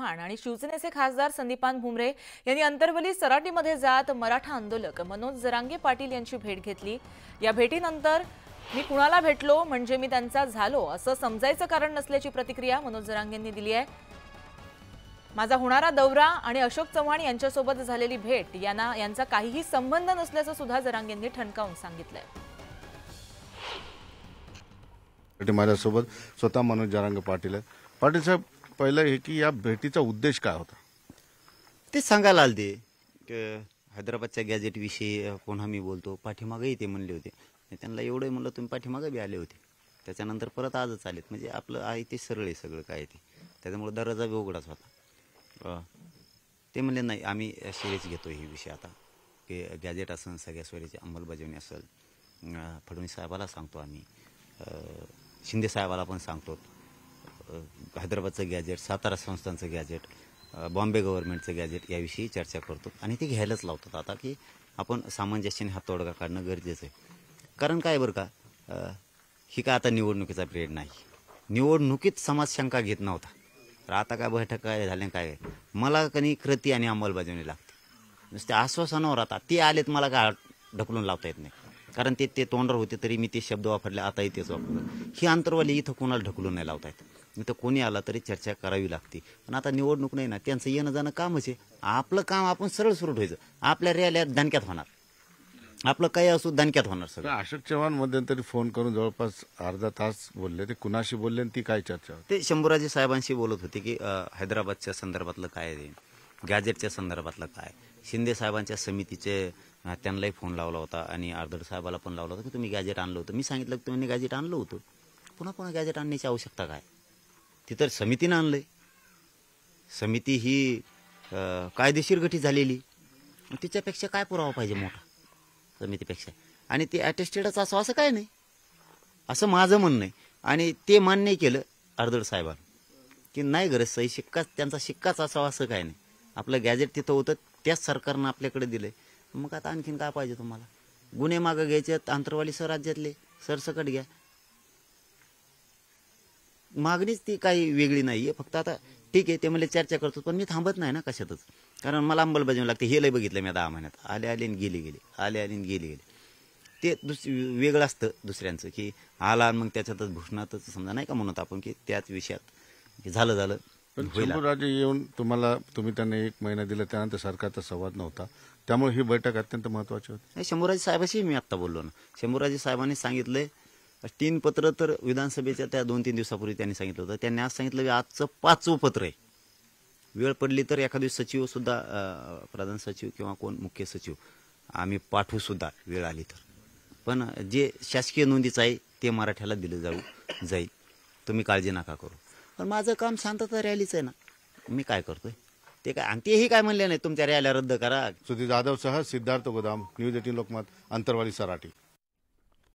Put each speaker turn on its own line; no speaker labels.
चव्हाण आणि शिवसेनेचे खासदार संदीपान भुमरे यांनी अंतरवली सराटीमध्ये जात मराठा आंदोलक मनोज जरांगे पाटील यांची भेट घेतली। या भेटीनंतर मी कुणाला भेटलो म्हणजे मी त्यांचा झालो असं समजायचं कारण नसल्याची प्रतिक्रिया मनोज जरांगेंनी दिली आहे। माझा होणारा दौरा आणि अशोक चव्हाण यांच्यासोबत झालेली भेट यांचा काहीही संबंध नसल्याचं सुद्धा जरांगेंनी ठणकावून सांगितलंय।
माझ्यासोबत स्वतः मनोज जरांगे पाटील आहेत। पाटील साहेब, पहिलं हे की या भेटीचा उद्देश काय होता
ते सांगायला आलते की हैदराबादच्या गॅजेट विषयी पुन्हा मी बोलतो। पाठीमागेही ते म्हणले होते, त्यांना एवढे म्हणलं तुम्ही पाठीमागे बी आले होते, त्याच्यानंतर परत आजच आलेत। म्हणजे आपलं आहे ते सरळ आहे सगळं काय ते, त्याच्यामुळे दरवाजा बी उघडाच होता। ते म्हणले नाही आम्ही सिरियस घेतो ही विषय आता, की गॅजेट असेल सगळ्या सोयीची अंमलबजावणी असेल, फडणवीस साहेबाला सांगतो आम्ही, शिंदे साहेबाला पण सांगतो, हैदराबादचं गॅजेट, सातारा संस्थांचं गॅजेट, बॉम्बे गव्हर्नमेंटचं गॅजेट याविषयी चर्चा करतो आणि ते घ्यायलाच लावतात आता, की आपण सामंजस्याने हा तोडगा काढणं गरजेचं आहे। कारण काय बरं का, ही काय आता निवडणुकीचा पिरियड नाही, निवडणुकीत समाज शंका घेत नव्हता, तर आता काय बैठक काय झाल्या काय, मला कधी कृती आणि अंमलबजावणी लागते। नुसते आश्वासनावर आता ते आलेत, मला काय ढकलून लावता येत नाही, कारण ते तोंडावर होते तरी मी ते शब्द वापरले, आताही तेच वापरलं। ही अंतरवाली इथं कोणाला ढकलून नाही लावता येत, इथं कोणी आला तरी चर्चा करावी लागते। पण आता निवडणूक नाही ना, त्यांचं येणं जाणं कामच आहे, आपलं काम आपण सरळ सुरू ठेवायचं, आपल्या रॅल्या दणक्यात होणार, आपलं काही असू दणक्यात होणार सगळं।
अशोक चव्हाण मध्यंतरी फोन करून जवळपास अर्धा तास बोलले, ते कुणाशी बोलले आणि ती काय चर्चा होती?
ते शंभूराजे साहेबांशी बोलत होते की हैदराबादच्या संदर्भातलं काय आहे, गॅजेटच्या संदर्भातलं काय, शिंदे साहेबांच्या समितीचे त्यांनाही फोन लावला होता आणि आर्दड साहेबाला पण लावला होता की तुम्ही गॅजेट आणलं होतं। मी सांगितलं की तुम्ही गॅजेट आणलं होतं, पुन्हा पुन्हा गॅजेट आणण्याची आवश्यकता काय, ती तर समितीनं आणलंय, समिती ही कायदेशीर गठीत झालेली, तिच्यापेक्षा काय पुरावा पाहिजे मोठा समितीपेक्षा, आणि ते अटेस्टेडच असावं असं काय नाही, असं माझं म्हणणं आहे। आणि ते मान्य केलं आर्दड साहेबांनी की नाही गरज, सही शिक्काच त्यांचा शिक्काच असावा असं काय नाही, आपलं गॅजेट तिथं होतं त्याच सरकारनं आपल्याकडे दिलंय, मग आता आणखीन काय पाहिजे तुम्हाला? गुन्हे मागं घ्यायचे अंतरवाली राज्यातले सरसकट घ्या, मागणीच ती काही वेगळी नाहीये। फक्त आता ठीक आहे ते मला चर्चा करतो, पण मी थांबत नाही ना कशातच, कारण मला अंमलबजावणी लागते। हे लय बघितलं मी 10 महिन्यात, आले आले आणि गेले गेले, आले आले आणि गेले गेले, ते वेगळं असतं दुसऱ्यांचं, की आला मग त्याच्यातच भूषणातच समजा नाही का म्हणत आपण, की त्याच विषयात झालं झालं
शंभूराजे येऊन तुम्ही त्यांना 1 महिना दिला, त्यानंतर सरकारचा संवाद नव्हता, त्यामुळे ही बैठक अत्यंत महत्वाची होती।
शंभूराजे साहेबाशी मी आत्ता बोललो ना, शंभूराजे साहेबांनी सांगितलंय 3 पत्र, तर विधानसभेच्या त्या 2-3 दिवसापूर्वी त्यांनी सांगितलं होतं, त्यांनी आज सांगितलं की आजचं 5वं पत्र आहे, वेळ पडली तर एखादी सचिव सुद्धा, प्रधान सचिव किंवा कोण मुख्य सचिव आम्ही पाठवू सुद्धा वेळ आली तर, पण जे शासकीय नोंदीचं आहे ते मराठ्याला दिलं जाईल, तुम्ही काळजी नका करू। पण माझं काम शांतता रॅलीच आहे ना, मी काय करतोय ते काय, आणि तेही काय म्हणले नाही तुमच्या रॅल्या रद्द करा।
सुधीर जाधव सह सिद्धार्थ गोदाम, न्यूज 18 लोकमत, अंतरवाली सराटी।